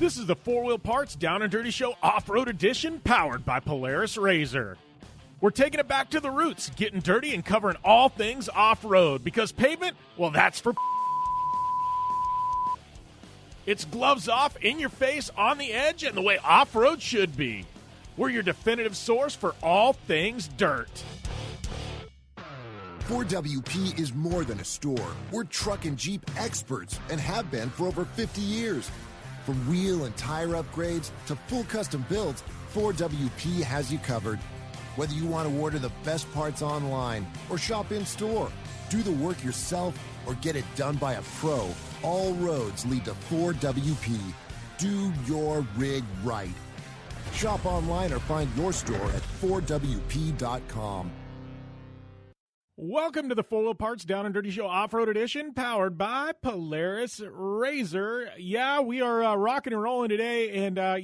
This is the Four Wheel Parts Down and Dirty Show Off-Road Edition, powered by Polaris RZR. We're taking it back to the roots, getting dirty and covering all things off-road, because pavement, well, that's for it's gloves off, in your face, on the edge, and the way off-road should be. We're your definitive source for all things dirt. 4WP is more than a store. We're truck and Jeep experts and have been for over 50 years. From wheel and tire upgrades to full custom builds, 4WP has you covered. Whether you want to order the best parts online or shop in store, do the work yourself, or get it done by a pro, all roads lead to 4WP. Do your rig right. Shop online or find your store at 4WP.com. Welcome to the Four Wheel Parts Down and Dirty Show Off-Road Edition, powered by Polaris RZR. Yeah, we are rocking and rolling today, and, I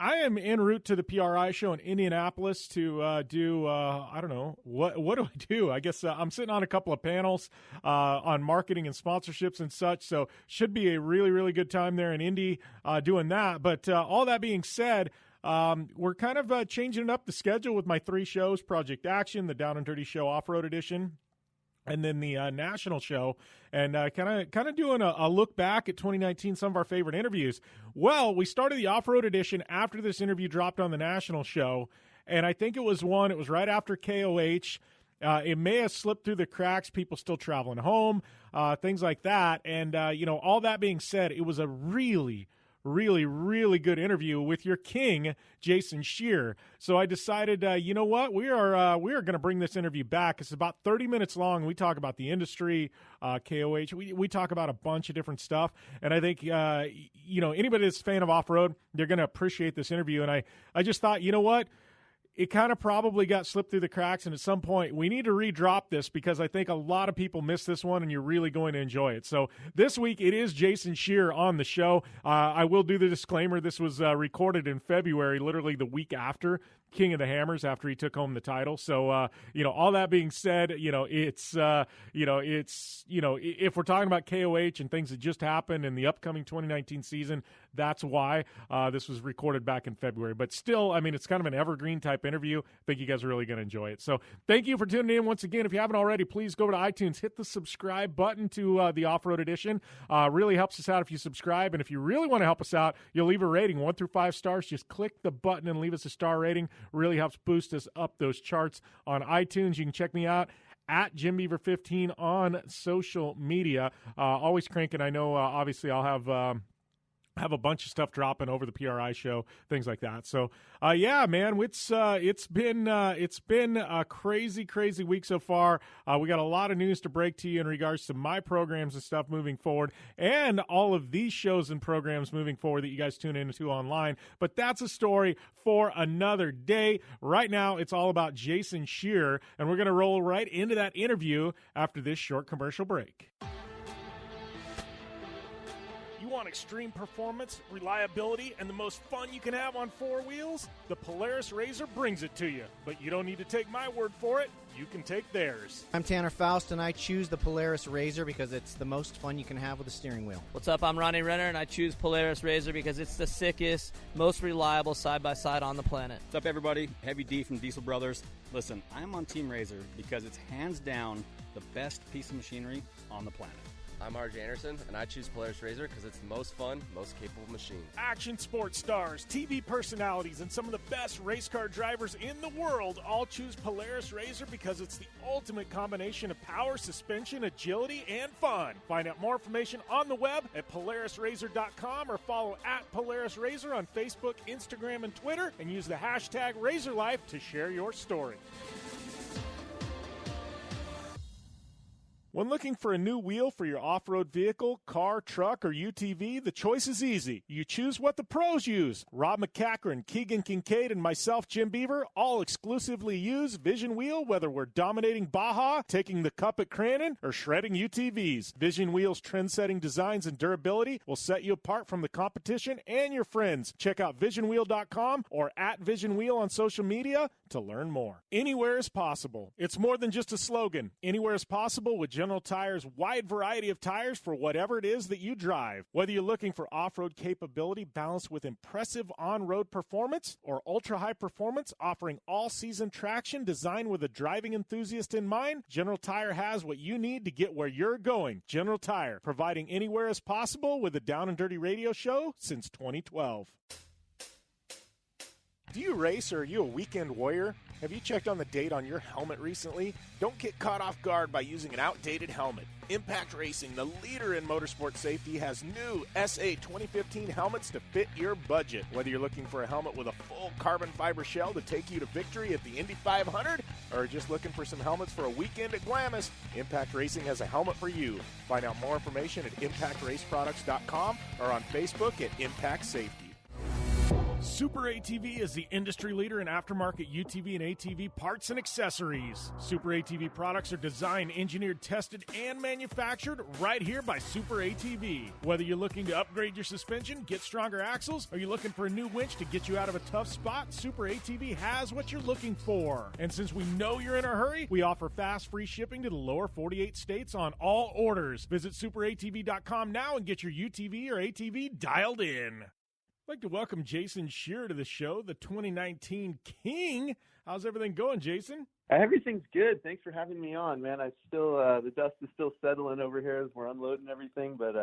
am en route to the PRI show in Indianapolis to do, I don't know, what do I do? I guess I'm sitting on a couple of panels on marketing and sponsorships and such, so should be a really, really good time there in Indy doing that. But all that being said, we're kind of changing up the schedule with my 3 shows: Project Action, the Down and Dirty Show Off-Road Edition, and then the national show, and kind of doing a look back at 2019, some of our favorite interviews. Well, we started the off-road edition after this interview dropped on the national show, and I think it was right after KOH. It may have slipped through the cracks, people still traveling home, things like that. And, all that being said, it was a really, really, really good interview with your king, Jason Scherer. So I decided, you know what, we are going to bring this interview back. It's about 30 minutes long. We talk about the industry, KOH. We talk about a bunch of different stuff. And I think, anybody that's a fan of off-road, they're going to appreciate this interview. And I just thought, you know what, it kind of probably got slipped through the cracks, and at some point we need to redrop this because I think a lot of people missed this one, and you're really going to enjoy it. So this week it is Jason Scherer on the show. I will do the disclaimer. This was recorded in February, literally the week after King of the Hammers, after he took home the title. So, all that being said, if we're talking about KOH and things that just happened in the upcoming 2019 season, that's why this was recorded back in February. But still, it's kind of an evergreen type interview. I think you guys are really going to enjoy it. So thank you for tuning in once again. If you haven't already, please go over to iTunes, hit the subscribe button to the Off-Road Edition. Really helps us out if you subscribe. And if you really want to help us out, you'll leave a rating, 1 through 5 stars. Just click the button and leave us a star rating. Really helps boost us up those charts on iTunes. You can check me out at Jim Beaver 15 on social media. Always cranking. I know, obviously, I'll have a bunch of stuff dropping over the PRI show, things like that. So, man, it's been a crazy, crazy week so far. We got a lot of news to break to you in regards to my programs and stuff moving forward, and all of these shows and programs moving forward that you guys tune into online. But that's a story for another day. Right now, it's all about Jason Scherer, and we're going to roll right into that interview after this short commercial break. Want extreme performance, reliability, and the most fun you can have on 4 wheels? The Polaris RZR brings it to you. But you don't need to take my word for it. You can take theirs. I'm Tanner Faust, and I choose the Polaris RZR because it's the most fun you can have with a steering wheel. What's up? I'm Ronnie Renner, and I choose Polaris RZR because it's the sickest, most reliable side-by-side on the planet. What's up, everybody? Heavy D from Diesel Brothers. Listen, I'm on Team RZR because it's hands down the best piece of machinery on the planet. I'm RJ Anderson, and I choose Polaris RZR because it's the most fun, most capable machine. Action sports stars, TV personalities, and some of the best race car drivers in the world all choose Polaris RZR because it's the ultimate combination of power, suspension, agility, and fun. Find out more information on the web at PolarisRZR.com or follow at Polaris RZR on Facebook, Instagram, and Twitter, and use the hashtag RazorLife to share your story. When looking for a new wheel for your off-road vehicle, car, truck, or UTV, the choice is easy. You choose what the pros use. Rob McCachran, Keegan Kincaid, and myself, Jim Beaver, all exclusively use Vision Wheel, whether we're dominating Baja, taking the cup at Crandon, or shredding UTVs. Vision Wheel's trend-setting designs and durability will set you apart from the competition and your friends. Check out VisionWheel.com or at Vision Wheel on social media to learn more. Anywhere is possible. It's more than just a slogan. Anywhere is possible with General Tire's wide variety of tires for whatever it is that you drive. Whether you're looking for off-road capability balanced with impressive on-road performance or ultra-high performance offering all-season traction designed with a driving enthusiast in mind, General Tire has what you need to get where you're going. General Tire, providing anywhere is possible with the Down and Dirty Radio Show since 2012. Do you race or are you a weekend warrior? Have you checked on the date on your helmet recently? Don't get caught off guard by using an outdated helmet. Impact Racing, the leader in motorsport safety, has new SA 2015 helmets to fit your budget. Whether you're looking for a helmet with a full carbon fiber shell to take you to victory at the Indy 500 or just looking for some helmets for a weekend at Glamis, Impact Racing has a helmet for you. Find out more information at impactraceproducts.com or on Facebook at Impact Safety. Super ATV is the industry leader in aftermarket UTV and ATV parts and accessories. Super ATV products are designed, engineered, tested, and manufactured right here by Super ATV. Whether you're looking to upgrade your suspension, get stronger axles, or you're looking for a new winch to get you out of a tough spot, Super ATV has what you're looking for. And since we know you're in a hurry, we offer fast, free shipping to the lower 48 states on all orders. Visit superatv.com now and get your UTV or ATV dialed in. I'd like to welcome Jason Scherer to the show, the 2019 King. How's everything going, Jason? Everything's good. Thanks for having me on, man. I still the dust is still settling over here as we're unloading everything, but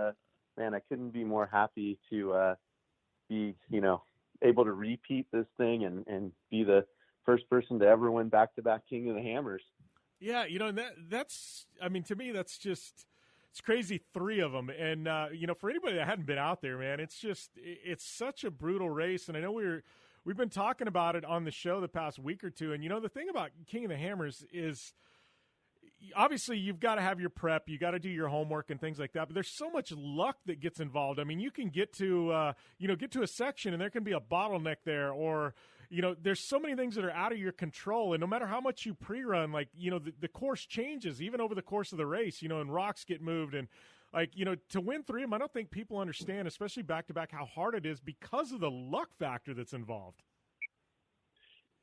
man, I couldn't be more happy to be, able to repeat this thing and be the first person to ever win back-to-back King of the Hammers. Yeah, that's to me that's just it's crazy, 3 of them. And, for anybody that hadn't been out there, man, it's such a brutal race. And I know we've been talking about it on the show the past week or two. And, the thing about King of the Hammers is obviously you've got to have your prep, you got to do your homework and things like that. But there's so much luck that gets involved. I mean, you can get to a section and there can be a bottleneck there, or there's so many things that are out of your control, and no matter how much you pre-run, the course changes even over the course of the race, and rocks get moved, and to win 3 of them, I don't think people understand, especially back-to-back, how hard it is because of the luck factor that's involved.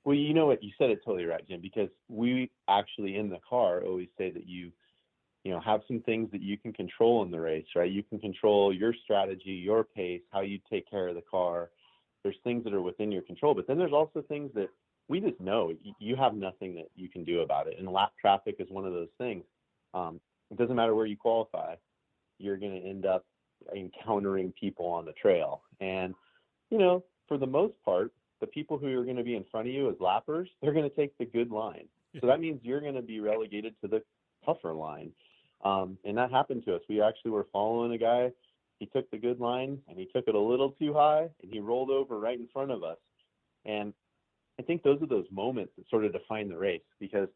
Well, you know what? You said it totally right, Jim, because we actually in the car always say that you have some things that you can control in the race, right? You can control your strategy, your pace, how you take care of the car. There's things that are within your control, but then there's also things that we just know you have nothing that you can do about it. And lap traffic is one of those things. It doesn't matter where you qualify, you're going to end up encountering people on the trail. And, for the most part, the people who are going to be in front of you as lappers, they're going to take the good line. So that means you're going to be relegated to the tougher line. And that happened to us. We actually were following a guy. He took the good line and he took it a little too high and he rolled over right in front of us. And I think those are those moments that sort of define the race, because,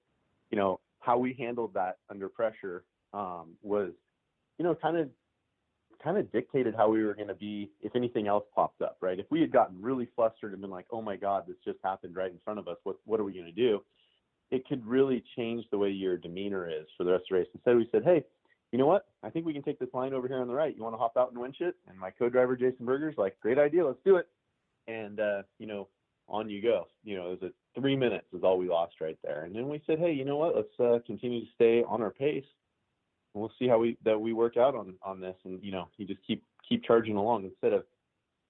how we handled that under pressure was, kind of dictated how we were going to be if anything else popped up, right? If we had gotten really flustered and been like, oh my God, this just happened right in front of us, what are we going to do? It could really change the way your demeanor is for the rest of the race. Instead, we said, hey, you know what? I think we can take this line over here on the right. You want to hop out and winch it? And my co-driver, Jason Berger's like, great idea. Let's do it. And, on you go. It was 3 minutes is all we lost right there. And then we said, hey, you know what? Let's continue to stay on our pace. And we'll see how we work out on this. And, you just keep charging along instead of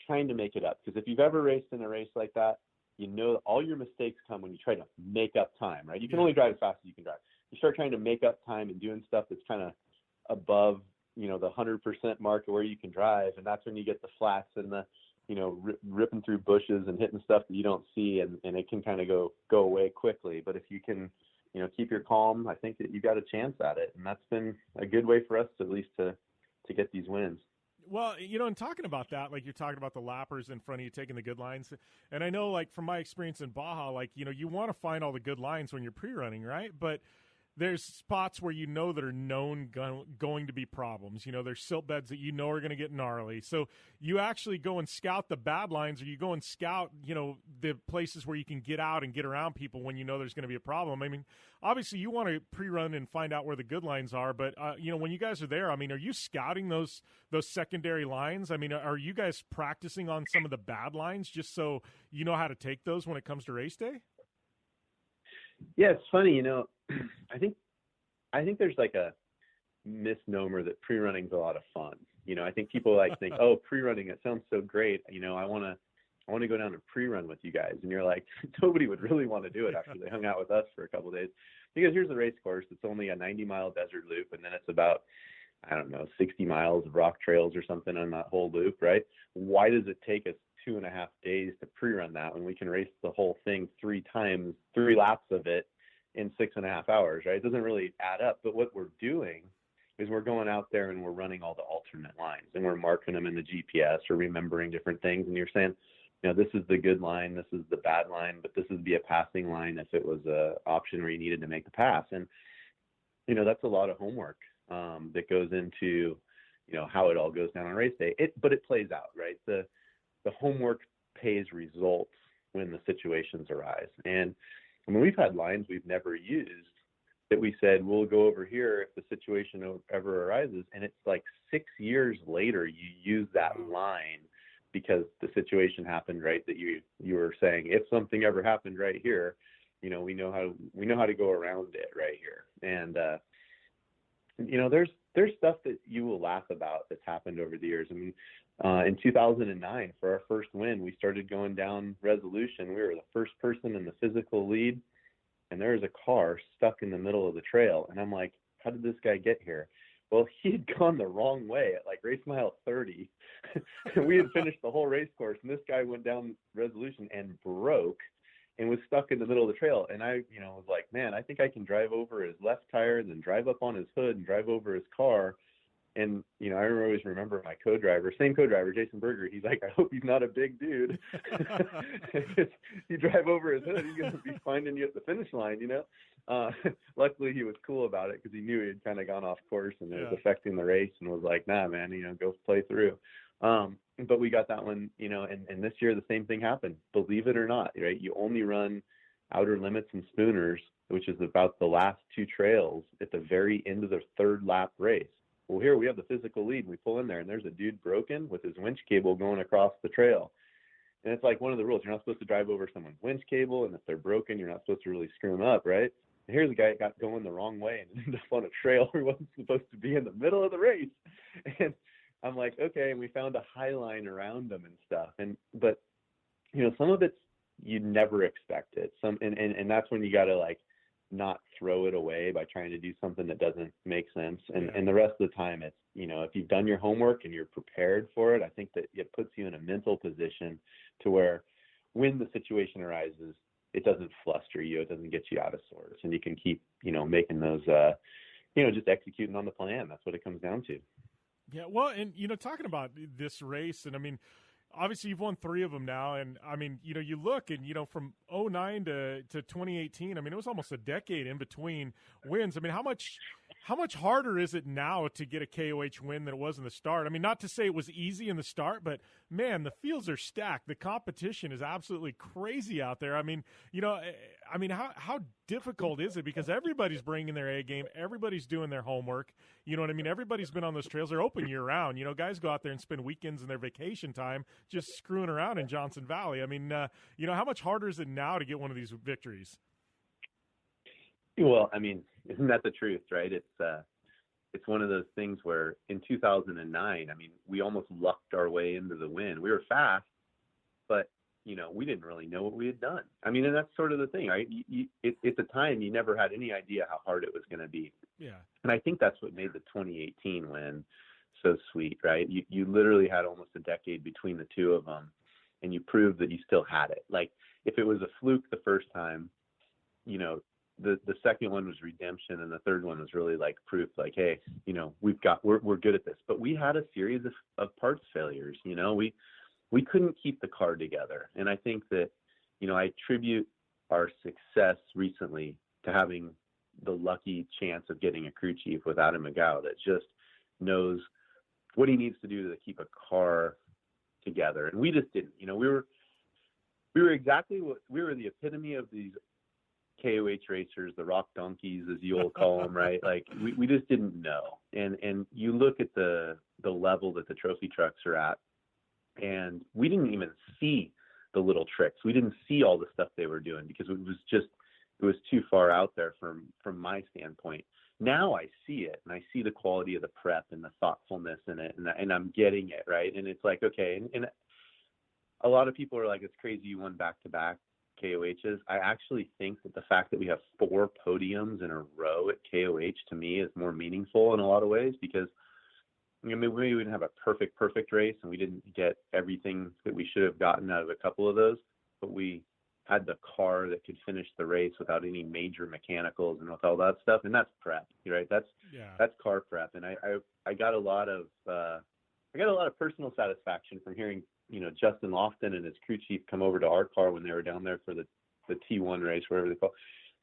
trying to make it up. Because if you've ever raced in a race like that, that all your mistakes come when you try to make up time, right? You can only drive as fast as you can drive. You start trying to make up time and doing stuff that's kind of above, the 100% mark of where you can drive. And that's when you get the flats and the, ripping through bushes and hitting stuff that you don't see, and it can kind of go away quickly. But if you can, keep your calm, I think that you got a chance at it. And that's been a good way for us to at least to get these wins. Well, in talking about that, you're talking about the lappers in front of you taking the good lines. And I know, from my experience in Baja, you want to find all the good lines when you're pre-running, right? But there's spots where that are known going to be problems. There's silt beds that are going to get gnarly. So you actually go and scout the bad lines, or you go and scout, the places where you can get out and get around people when there's going to be a problem. I mean, obviously you want to pre-run and find out where the good lines are, but, when you guys are there, are you scouting those secondary lines? Are you guys practicing on some of the bad lines just so you know how to take those when it comes to race day? Yeah, it's funny, I think there's like a misnomer that pre-running's a lot of fun. I think people like think, oh, pre-running, it sounds so great. I want to go down and pre-run with you guys. And you're like, nobody would really want to do it after they hung out with us for a couple of days, because here's the race course. It's only a 90-mile desert loop. And then it's about, I don't know, 60 miles of rock trails or something on that whole loop, right? Why does it take us 2.5 days to pre-run that when we can race the whole thing 3 laps of it in 6.5 hours, right? It doesn't really add up. But what we're doing is we're going out there and we're running all the alternate lines and we're marking them in the GPS or remembering different things. And you're saying, this is the good line, this is the bad line, but this would be a passing line if it was a option where you needed to make the pass. And, that's a lot of homework that goes into, how it all goes down on race day. But it plays out, right? The homework pays results when the situations arise. And we've had lines we've never used that we said, we'll go over here if the situation ever arises. And it's like 6 years later, you use that line because the situation happened, right? That you were saying, if something ever happened right here, we know how to go around it right here. And, there's stuff that you will laugh about that's happened over the years. I mean, in 2009, for our first win, we started going down Resolution. We were the first person in the physical lead, and there was a car stuck in the middle of the trail. And I'm like, how did this guy get here? Well, he had gone the wrong way at like race mile 30. We had finished the whole race course, and this guy went down Resolution and broke and was stuck in the middle of the trail. And I, was like, man, I think I can drive over his left tire, then drive up on his hood and drive over his car. And, I always remember my co-driver, same co-driver, Jason Berger. He's like, I hope he's not a big dude. You drive over his hood, he's going to be finding you at the finish line, Luckily, he was cool about it because he knew he had kind of gone off course and it was affecting the race, and was like, nah, man, go play through. But we got that one, and this year the same thing happened. Believe it or not, right? You only run outer limits and spooners, which is about the last 2 trails at the very end of the 3rd lap race. Well, here we have the physical lead, and we pull in there, and there's a dude broken with his winch cable going across the trail. And it's like one of the rules. You're not supposed to drive over someone's winch cable, and if they're broken, you're not supposed to really screw them up, right? And here's a guy that got going the wrong way and ended up on a trail where he wasn't supposed to be in the middle of the race. And I'm like, okay, and we found a high line around them and stuff. But some of it's you never expect it. And that's when you got to like not throw it away by trying to do something that doesn't make sense. And the rest of the time, it's, if you've done your homework and you're prepared for it, I think that it puts you in a mental position to where when the situation arises, it doesn't fluster you, it doesn't get you out of sorts, and you can keep, making those, just executing on the plan. That's what it comes down to. Yeah, well, and, talking about this race, and I mean, obviously you've won 3 of them now, and I mean, you look and, from 2009 to 2018, I mean, it was almost a decade in between wins. I mean, how much harder is it now to get a KOH win than it was in the start? I mean, not to say it was easy in the start, but man, the fields are stacked. The competition is absolutely crazy out there. I mean, how difficult is it? Because everybody's bringing their A game. Everybody's doing their homework. You know what I mean? Everybody's been on those trails. They're open year round. Guys go out there and spend weekends in their vacation time just screwing around in Johnson Valley. I mean, how much harder is it now to get one of these victories? Well, I mean, isn't that the truth, right? It's one of those things where in 2009, I mean, we almost lucked our way into the win. We were fast, but we didn't really know what we had done. I mean, and that's sort of the thing, right? At the time, you never had any idea how hard it was going to be. Yeah. And I think that's what made the 2018 win so sweet, right? You literally had almost a decade between the 2 of them, and you proved that you still had it. Like, if it was a fluke the first time, the second one was redemption, and the third one was really like proof, like, hey, we're good at this. But we had a series of parts failures. We couldn't keep the car together. And I think that, I attribute our success recently to having the lucky chance of getting a crew chief with Adam McGow that just knows what he needs to do to keep a car together. And we just didn't. We were exactly what we were, the epitome of these KOH racers, the rock donkeys, as you'll call them, right? Like, we just didn't know. And you look at the level that the trophy trucks are at, and we didn't even see the little tricks. We didn't see all the stuff they were doing because it was just too far out there from my standpoint. Now I see it, and I see the quality of the prep and the thoughtfulness in it, and I'm getting it, right. And it's like, okay, and a lot of people are like, it's crazy you won back-to-back KOHs. I actually think that the fact that we have 4 podiums in a row at KOH to me is more meaningful in a lot of ways, because I mean, we didn't have a perfect race, and we didn't get everything that we should have gotten out of a couple of those, but we had the car that could finish the race without any major mechanicals and with all that stuff. And that's prep, right? That's car prep. And I got a lot of personal satisfaction from hearing, Justin Lofton and his crew chief come over to our car when they were down there for the T1 race, whatever they call it.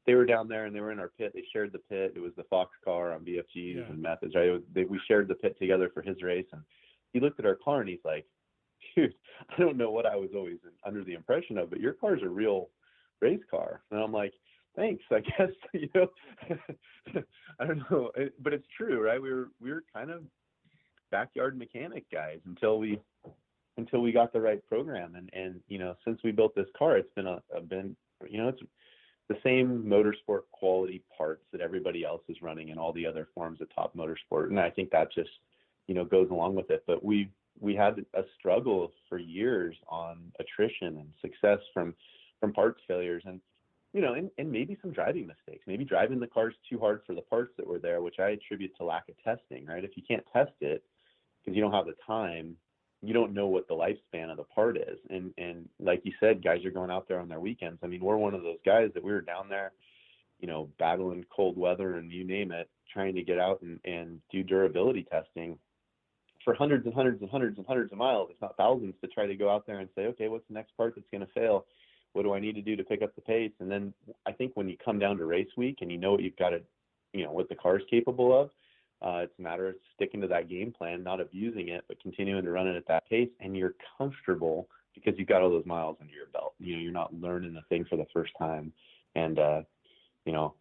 They were down there and they were in our pit. They shared the pit. It was the Fox car on BFGs and methods, right? We shared the pit together for his race. And he looked at our car and he's like, dude, I don't know what I was always under the impression of, but your car's a real race car. And I'm like, thanks, I guess, I don't know, but it's true, right? We were kind of backyard mechanic guys until we got the right program. And since we built this car, it's been it's the same motorsport quality parts that everybody else is running in all the other forms of top motorsport. And I think that just, goes along with it. But we had a struggle for years on attrition and success from parts failures and maybe some driving mistakes, maybe driving the cars too hard for the parts that were there, which I attribute to lack of testing, right? If you can't test it because you don't have the time, you don't know what the lifespan of the part is. And like you said, guys are going out there on their weekends. I mean, we're one of those guys that we were down there, battling cold weather and you name it, trying to get out and do durability testing for hundreds and hundreds and hundreds and hundreds of miles, if not thousands, to try to go out there and say, okay, what's the next part that's going to fail? What do I need to do to pick up the pace? And then I think when you come down to race week and you know what you've got to, what the car is capable of, it's a matter of sticking to that game plan, not abusing it, but continuing to run it at that pace. And you're comfortable because you've got all those miles under your belt. You're not learning the thing for the first time. And,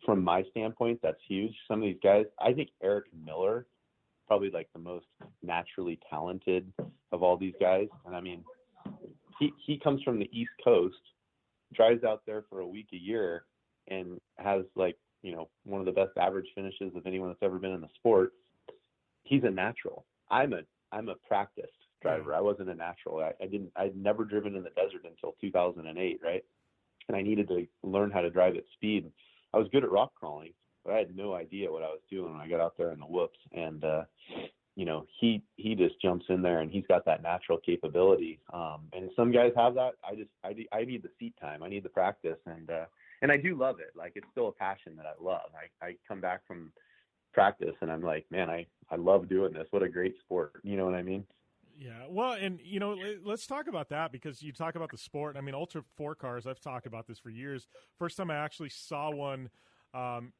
from my standpoint, that's huge. Some of these guys, I think Eric Miller, probably like the most naturally talented of all these guys. And I mean, he comes from the East Coast, drives out there for a week a year, and has like, one of the best average finishes of anyone that's ever been in the sport. He's a natural. I'm a practiced driver. I wasn't a natural. I'd never driven in the desert until 2008, right? And I needed to learn how to drive at speed. I was good at rock crawling, but I had no idea what I was doing when I got out there in the whoops. And he just jumps in there and he's got that natural capability. And some guys have that. I need the seat time. I need the practice. And I do love it. Like, it's still a passion that I love. I come back from practice and I'm like, man, I love doing this. What a great sport. You know what I mean? Yeah. Well, and, let's talk about that, because you talk about the sport. I mean, Ultra 4 cars, I've talked about this for years. First time I actually saw one on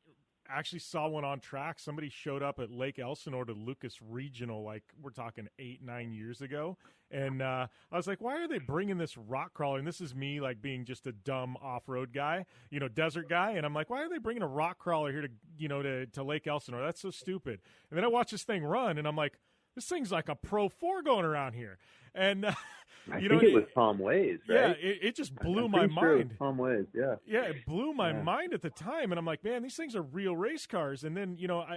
track. Somebody showed up at Lake Elsinore to Lucas Regional, like we're talking 8-9 years ago. And I was like, why are they bringing this rock crawler? And this is me, like, being just a dumb off-road guy, desert guy. And I'm like, why are they bringing a rock crawler here to Lake Elsinore? That's so stupid. And then I watch this thing run and I'm like, this thing's like a Pro 4 going around here. And, I think it was Tom Ways, right? Yeah, it just blew my mind. Tom Ways, yeah. Yeah, it blew my mind at the time. And I'm like, man, these things are real race cars. And then,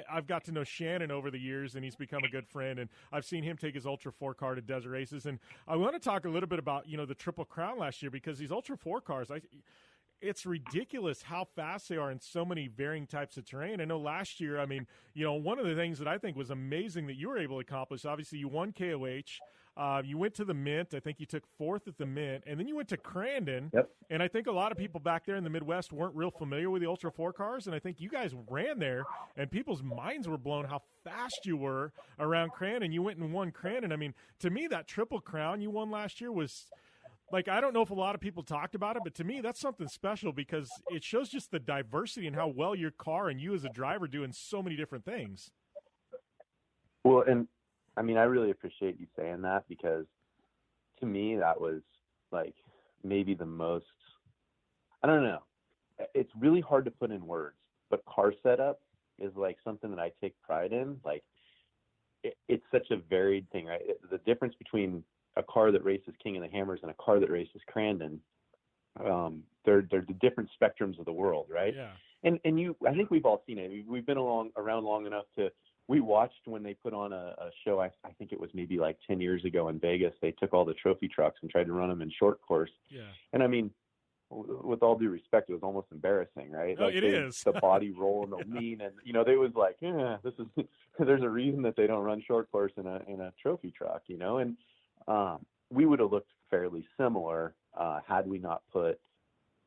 I've got to know Shannon over the years, and he's become a good friend. And I've seen him take his Ultra 4 car to desert races. And I want to talk a little bit about, the Triple Crown last year, because these Ultra 4 cars, it's ridiculous how fast they are in so many varying types of terrain. I know last year, one of the things that I think was amazing that you were able to accomplish, obviously you won KOH, you went to the Mint. I think you took 4th at the Mint, and then you went to Crandon. Yep. And I think a lot of people back there in the Midwest weren't real familiar with the Ultra 4 cars, and I think you guys ran there, and people's minds were blown how fast you were around Crandon. You went and won Crandon. I mean, to me, that Triple Crown you won last year was – like, I don't know if a lot of people talked about it, but to me, that's something special, because it shows just the diversity and how well your car and you as a driver do in so many different things. Well, and I mean, I really appreciate you saying that, because to me, that was like maybe the most, I don't know. It's really hard to put in words, but car setup is like something that I take pride in. Like, it's such a varied thing, right? The difference between a car that races King of the Hammers and a car that races Crandon they're the different spectrums of the world, right? Yeah. And I think we've all seen it. We've been around long enough we watched when they put on a show, I think it was maybe like 10 years ago in Vegas, they took all the trophy trucks and tried to run them in short course. Yeah. And I mean, with all due respect, it was almost embarrassing, right? No, it is. The body roll and the lean, and they was like, this is. There's a reason that they don't run short course in a trophy truck, and we would have looked fairly similar had we not put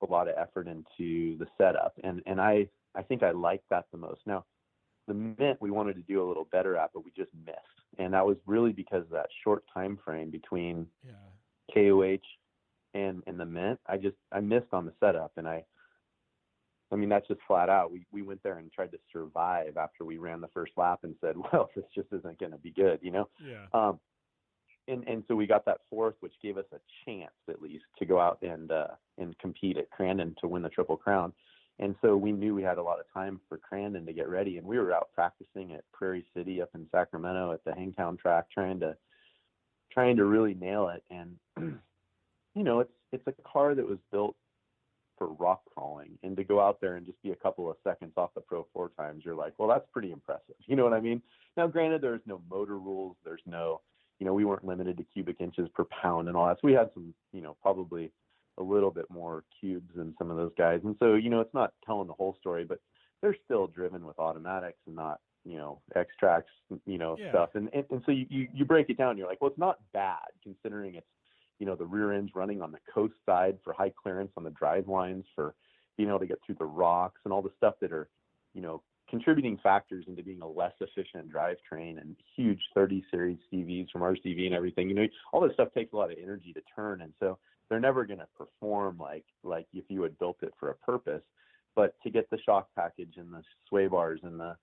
a lot of effort into the setup, and I think I like that the most. Now, the Mint we wanted to do a little better at, but we just missed, and that was really because of that short time frame between KOH and the Mint. I missed on the setup, and I mean that's just flat out. We went there and tried to survive after we ran the first lap and said, well, this just isn't going to be good, Yeah. And so we got that fourth, which gave us a chance at least to go out and compete at Crandon to win the Triple Crown. And so we knew we had a lot of time for Crandon to get ready, and we were out practicing at Prairie City up in Sacramento at the Hangtown track, trying to really nail it. And it's a car that was built for rock crawling, and to go out there and just be a couple of seconds off the Pro 4 times, you're like, well, that's pretty impressive. You know what I mean? Now, granted, there's no motor rules. There's no, we weren't limited to cubic inches per pound and all that. So we had some, probably a little bit more cubes than some of those guys. And so, it's not telling the whole story, but they're still driven with automatics and not, X-Tracks, stuff. And so you break it down, you're like, well, it's not bad considering it's, the rear end's running on the coast side for high clearance on the drive lines for being able to get through the rocks and all the stuff that are, contributing factors into being a less efficient drivetrain, and huge 30 series CVs from RCV and everything. All this stuff takes a lot of energy to turn. And so they're never going to perform like if you had built it for a purpose. But to get the shock package and the sway bars and the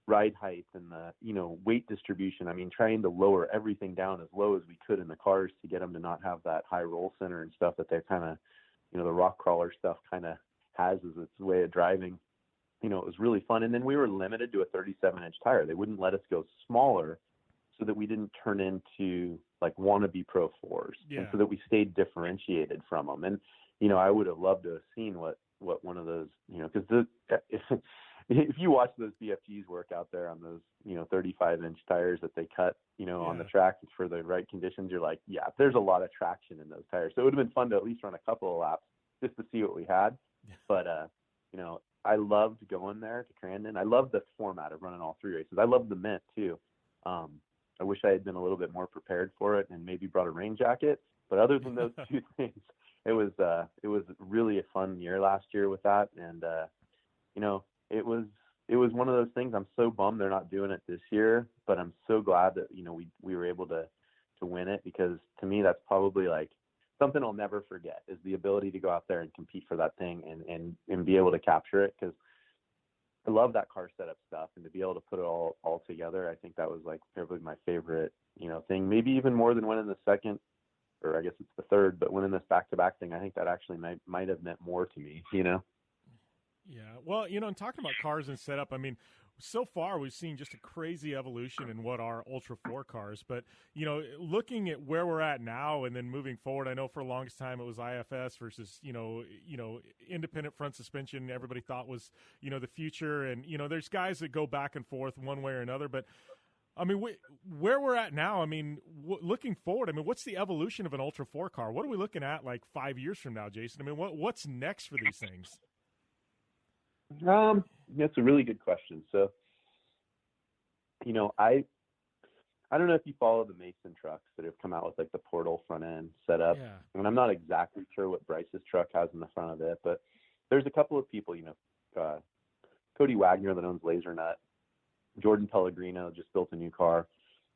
ride height and the, weight distribution, I mean, trying to lower everything down as low as we could in the cars to get them to not have that high roll center and stuff that they're kind of, the rock crawler stuff kind of has as its way of driving. It was really fun. And then we were limited to a 37-inch tire. They wouldn't let us go smaller so that we didn't turn into like wannabe Pro 4s, and so that we stayed differentiated from them. And, I would have loved to have seen what one of those, because if you watch those BFGs work out there on those, 35-inch tires that they cut, on the track for the right conditions, you're like, yeah, there's a lot of traction in those tires. So it would have been fun to at least run a couple of laps just to see what we had. But, I loved going there to Crandon. I loved the format of running all three races. I loved the Mint too. I wish I had been a little bit more prepared for it and maybe brought a rain jacket. But other than those two things, it was really a fun year last year with that. And, it was one of those things. I'm so bummed they're not doing it this year, but I'm so glad that, we were able to win it, because to me, that's probably like something I'll never forget, is the ability to go out there and compete for that thing and be able to capture it. Cause I love that car setup stuff, and to be able to put it all together, I think that was like probably my favorite, thing, maybe even more than winning the second, or I guess it's the third, but winning this back-to-back thing, I think that actually might have meant more to me, Yeah. Well, and talking about cars and setup, I mean, so far we've seen just a crazy evolution in what are Ultra 4 cars. But, looking at where we're at now and then moving forward, I know for the longest time it was IFS versus, independent front suspension. Everybody thought was, the future. And, there's guys that go back and forth one way or another. But, I mean, where we're at now, I mean, looking forward, I mean, what's the evolution of an Ultra 4 car? What are we looking at like 5 years from now, Jason? I mean, what's next for these things? That's a really good question. So, I don't know if you follow the Mason trucks that have come out with like the portal front end setup. Yeah. And I'm not exactly sure what Bryce's truck has in the front of it, but there's a couple of people, Cody Wagner that owns Laser Nut, Jordan Pellegrino just built a new car.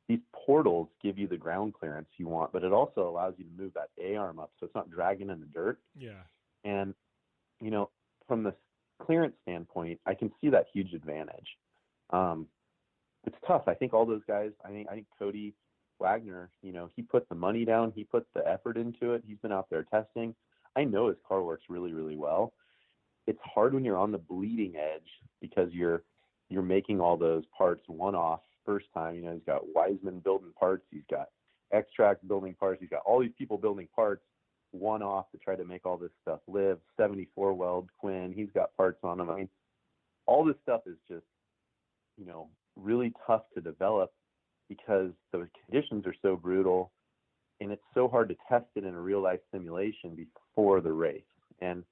These portals give you the ground clearance you want, but it also allows you to move that A-arm up so it's not dragging in the dirt. Yeah. And, from the clearance standpoint, I can see that huge advantage. It's tough. I think all those guys, I think Cody Wagner, he put the money down, he put the effort into it. He's been out there testing. I know his car works really, really well. It's hard when you're on the bleeding edge because you're making all those parts one-off first time. He's got Wiseman building parts. He's got X-Track building parts. He's got all these people building parts. one-off to try to make all this stuff live. 74 weld Quinn, he's got parts on him. I mean, all this stuff is just, really tough to develop because the conditions are so brutal, and it's so hard to test it in a real-life simulation before the race. And,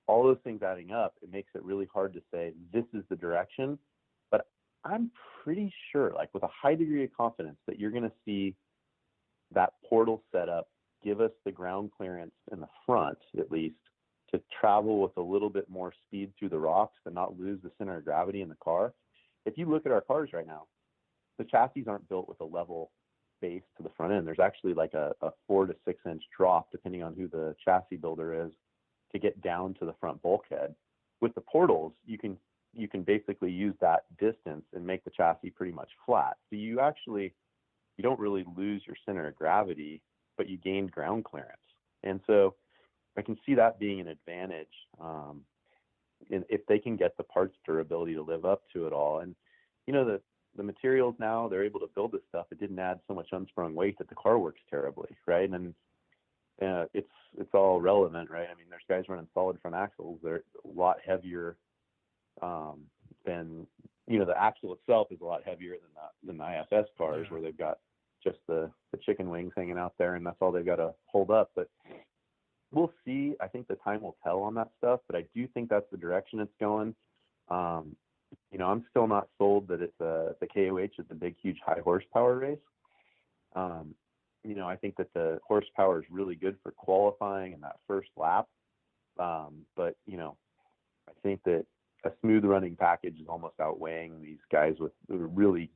all those things adding up, it makes it really hard to say this is the direction. But I'm pretty sure, like with a high degree of confidence, that you're going to see that portal setup give us the ground clearance in the front, at least, to travel with a little bit more speed through the rocks and not lose the center of gravity in the car. If you look at our cars right now, the chassis aren't built with a level base to the front end. There's actually like a 4 to 6 inch drop, depending on who the chassis builder is, to get down to the front bulkhead. With the portals, you can basically use that distance and make the chassis pretty much flat. So you don't really lose your center of gravity, but you gain ground clearance. And so I can see that being an advantage if they can get the parts durability to live up to it all. And, the materials now, they're able to build this stuff. It didn't add so much unsprung weight that the car works terribly, right? And it's all relevant, right? I mean, there's guys running solid front axles. They're a lot heavier than, the axle itself is a lot heavier than the IFS cars, where they've got just the chicken wings hanging out there, and that's all they've got to hold up. But we'll see. I think the time will tell on that stuff, but I do think that's the direction it's going. I'm still not sold that it's the KOH is a big, huge, high horsepower race. I think that the horsepower is really good for qualifying in that first lap. But, I think that a smooth running package is almost outweighing these guys with really,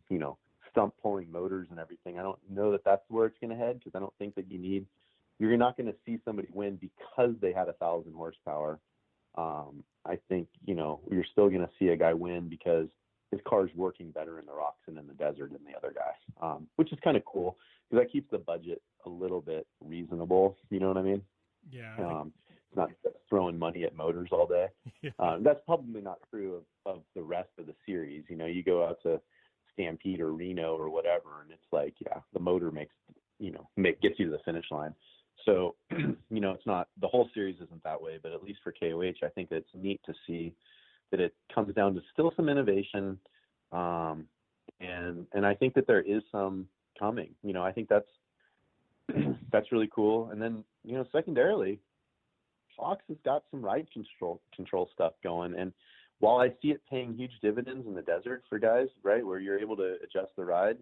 stump pulling motors and everything. I don't know that that's where it's going to head, because I don't think that you're not going to see somebody win because they had 1,000 horsepower. I think, you're still going to see a guy win because his car's working better in the rocks and in the desert than the other guy, which is kind of cool because that keeps the budget a little bit reasonable. You know what I mean? Yeah. It's not just throwing money at motors all day. Yeah. That's probably not true of the rest of the series. You go out to Stampede or Reno or whatever, and it's like, the motor gets you to the finish line. So, it's not, the whole series isn't that way, but at least for KOH, I think it's neat to see that it comes down to still some innovation. And I think that there is some coming, I think that's really cool. And then, secondarily, Fox has got some ride control stuff going. And while I see it paying huge dividends in the desert for guys, right, where you're able to adjust the ride,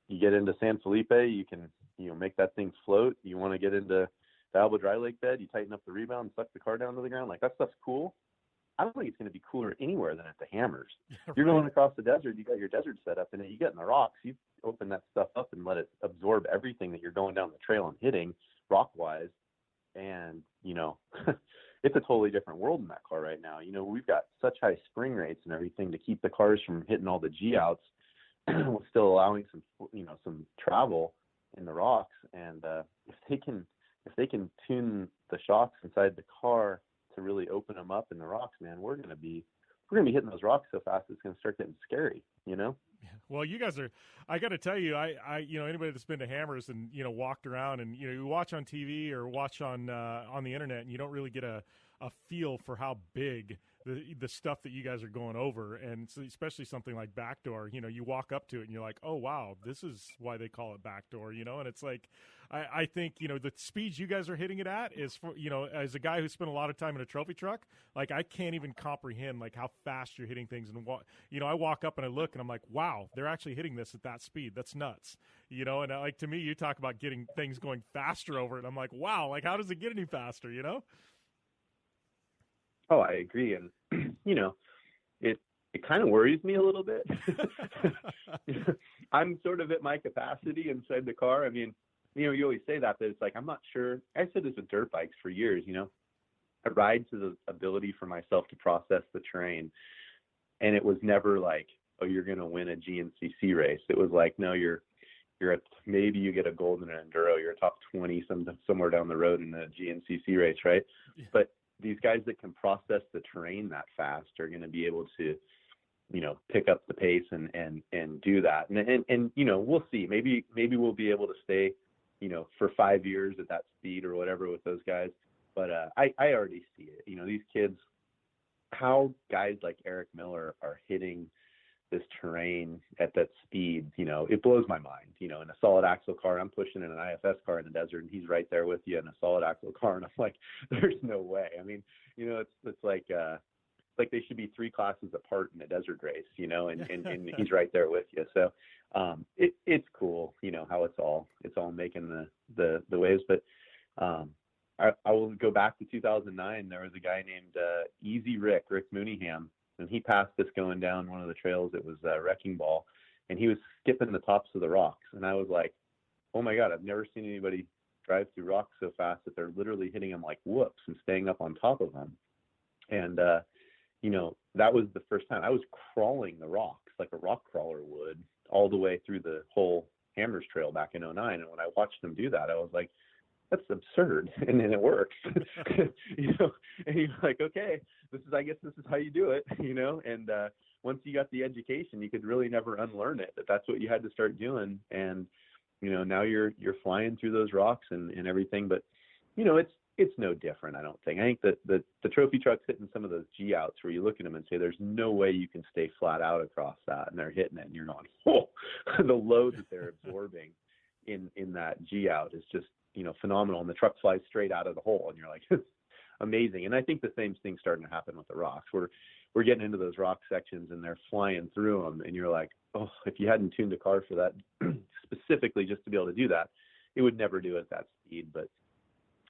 you get into San Felipe, you can, make that thing float. You want to get into the Alba Dry Lake bed, you tighten up the rebound and suck the car down to the ground. Like, that stuff's cool. I don't think it's going to be cooler anywhere than at the Hammers. If you're going across the desert, you got your desert set up, and you get in the rocks, you open that stuff up and let it absorb everything that you're going down the trail and hitting rock-wise. And, it's a totally different world in that car right now. We've got such high spring rates and everything to keep the cars from hitting all the G-outs while still allowing some travel in the rocks. And if they can tune the shocks inside the car to really open them up in the rocks, man, we're gonna be hitting those rocks so fast it's gonna start getting scary. Well, you guys are, I got to tell you, I anybody that's been to Hammers and, walked around and, you watch on TV or watch on the internet, and you don't really get a feel for how big the stuff that you guys are going over. And so especially something like backdoor, you walk up to it and you're like, oh, wow, this is why they call it backdoor, and it's like, I think, the speeds you guys are hitting it at is for, as a guy who spent a lot of time in a trophy truck, like, I can't even comprehend like how fast you're hitting things. And I walk up and I look and I'm like, wow, they're actually hitting this at that speed. That's nuts. And like, to me, you talk about getting things going faster over it. I'm like, wow, like, how does it get any faster? Oh, I agree. And, it kind of worries me a little bit. I'm sort of at my capacity inside the car. I mean, you always say that, but it's like, I'm not sure. I said this with dirt bikes for years, I ride to the ability for myself to process the terrain. And it was never like, oh, you're going to win a GNCC race. It was like, no, you're at, maybe you get a gold in an enduro. You're a top 20 somewhere down the road in a GNCC race, right? Yeah. But these guys that can process the terrain that fast are going to be able to, pick up the pace and do that. And we'll see. Maybe we'll be able to stay for 5 years at that speed or whatever with those guys. But I already see it. These kids, how guys like Eric Miller are hitting this terrain at that speed, it blows my mind. In a solid axle car, I'm pushing in an IFS car in the desert, and he's right there with you in a solid axle car, and I'm like, there's no way. I mean, it's like they should be 3 classes apart in a desert race, and he's right there with you. So it's cool, how it's all making the waves. But I will go back to 2009. There was a guy named Rick Mooneyham, and he passed us going down one of the trails. It was Wrecking Ball, and he was skipping the tops of the rocks. And I was like, oh my God, I've never seen anybody drive through rocks so fast that they're literally hitting them like whoops and staying up on top of them. And, that was the first time I was crawling the rocks like a rock crawler would all the way through the whole Hammers Trail back in 2009. And when I watched them do that, I was like, that's absurd. And then it works, and you're like, okay, I guess this is how you do it, and once you got the education, you could really never unlearn it, that's what you had to start doing. And, now you're flying through those rocks and everything, but, it's no different. I don't think. I think that the trophy truck's hitting some of those G outs where you look at them and say, there's no way you can stay flat out across that. And they're hitting it and you're going, oh, the load that they're absorbing in that G out is just, phenomenal. And the truck flies straight out of the hole and you're like, it's amazing. And I think the same thing's starting to happen with the rocks. We're getting into those rock sections and they're flying through them. And you're like, oh, if you hadn't tuned a car for that specifically just to be able to do that, it would never do it at that speed. But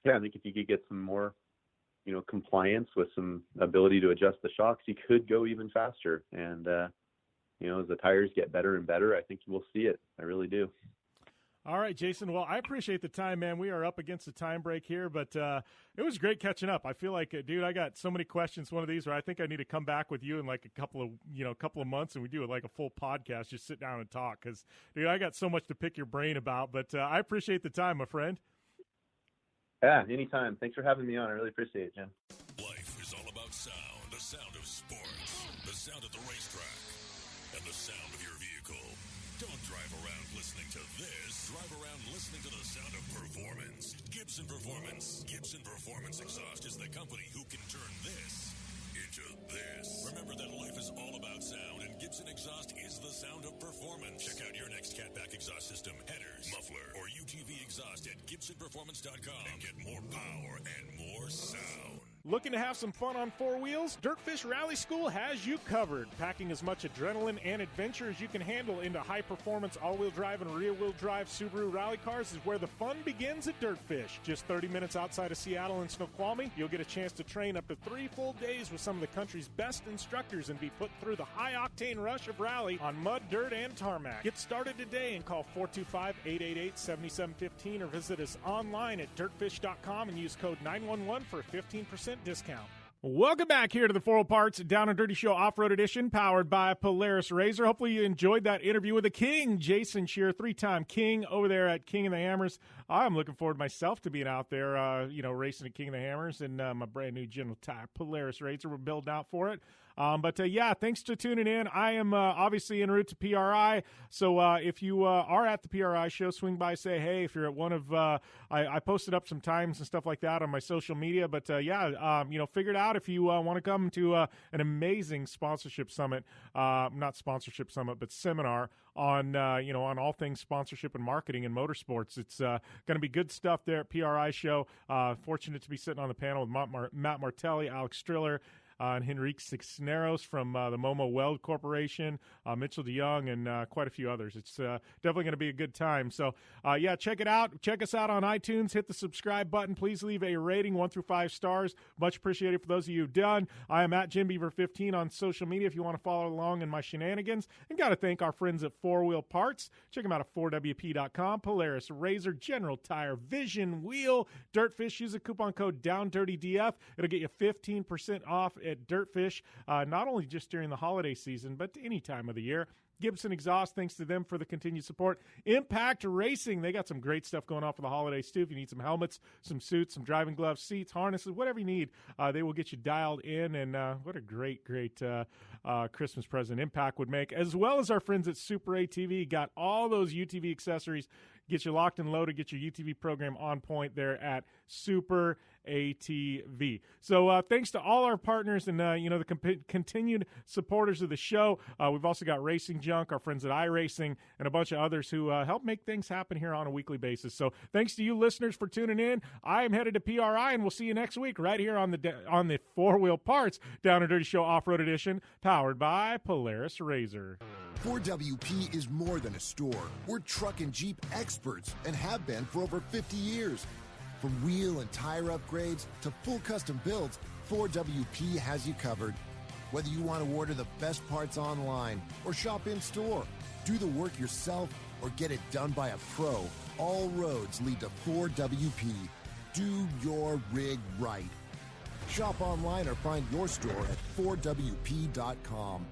yeah, I think if you could get some more, compliance with some ability to adjust the shocks, you could go even faster. And, as the tires get better and better, I think we'll see it. I really do. All right, Jason. Well, I appreciate the time, man. We are up against the time break here, but it was great catching up. I feel like, dude, I got so many questions. One of these where I think I need to come back with you in like a couple of months, and we do like a full podcast, just sit down and talk. Because, dude, I got so much to pick your brain about. But I appreciate the time, my friend. Yeah, anytime. Thanks for having me on. I really appreciate it, Jim. Life is all about sound, the sound of sports, the sound of the racetrack, and the sound of your vehicle. Don't drive around listening to this. Drive around listening to the sound of performance. Gibson Performance. Gibson Performance Exhaust is the company who can turn this into this. Remember that life is all about sound, and Gibson Exhaust is the sound of performance. Check out your next catback exhaust system, headers, muffler, or UTV exhaust at GibsonPerformance.com and get more power and more sound. Looking to have some fun on 4 wheels? Dirtfish Rally School has you covered. Packing as much adrenaline and adventure as you can handle into high-performance all-wheel drive and rear-wheel drive Subaru rally cars is where the fun begins at Dirtfish. Just 30 minutes outside of Seattle in Snoqualmie, you'll get a chance to train up to 3 full days with some of the country's best instructors and be put through the high-octane rush of rally on mud, dirt, and tarmac. Get started today and call 425-888-7715 or visit us online at dirtfish.com and use code 911 for a 15% discount. Welcome back here to the 4 Parts Down and Dirty Show Off-Road Edition, powered by Polaris Razor. Hopefully you enjoyed that interview with the King, Jason Scherer, 3-time King over there at King of the Hammers. I'm looking forward myself to being out there, racing at King of the Hammers and my brand new General Tire Polaris Razor. We're building out for it. But thanks for tuning in. I am obviously en route to PRI, so if you are at the PRI show, swing by, say hey. If you're at one of, I posted up some times and stuff like that on my social media. But figure it out if you want to come to an amazing sponsorship summit, not sponsorship summit, but seminar on on all things sponsorship and marketing in motorsports. It's going to be good stuff there at PRI show. Fortunate to be sitting on the panel with Matt Martelli, Alex Striller, and Henrique Cisneros from the Momo Weld Corporation, Mitchell DeYoung, and quite a few others. It's definitely going to be a good time. So, check it out. Check us out on iTunes. Hit the subscribe button. Please leave a rating, 1 through 5 stars. Much appreciated for those of you who've done. I am at Jim Beaver 15 on social media if you want to follow along in my shenanigans. And got to thank our friends at 4 Wheel Parts. Check them out at 4WP.com. Polaris Razor, General Tire, Vision Wheel, Dirtfish. Use the coupon code DOWNDIRTYDF. It'll get you 15% off at Dirtfish, not only just during the holiday season, but any time of the year. Gibson Exhaust, thanks to them for the continued support. Impact Racing, they got some great stuff going on for the holidays, too. If you need some helmets, some suits, some driving gloves, seats, harnesses, whatever you need, they will get you dialed in. And what a great Christmas present Impact would make, as well as our friends at Super ATV. Got all those UTV accessories. get you locked and loaded, get your UTV program on point there at Super ATV. So thanks to all our partners and the continued supporters of the show. We've also got Racing Junk, our friends at iRacing, and a bunch of others who help make things happen here on a weekly basis. So thanks to you listeners for tuning in. I am headed to PRI, and we'll see you next week right here on the Four Wheel Parts Down and Dirty Show Off-Road Edition, powered by Polaris Razor. 4WP is more than a store. We're truck and Jeep experts and have been for over 50 years. From wheel and tire upgrades to full custom builds, 4WP has you covered. Whether you want to order the best parts online or shop in store, do the work yourself, or get it done by a pro, all roads lead to 4WP. Do your rig right. Shop online or find your store at 4WP.com.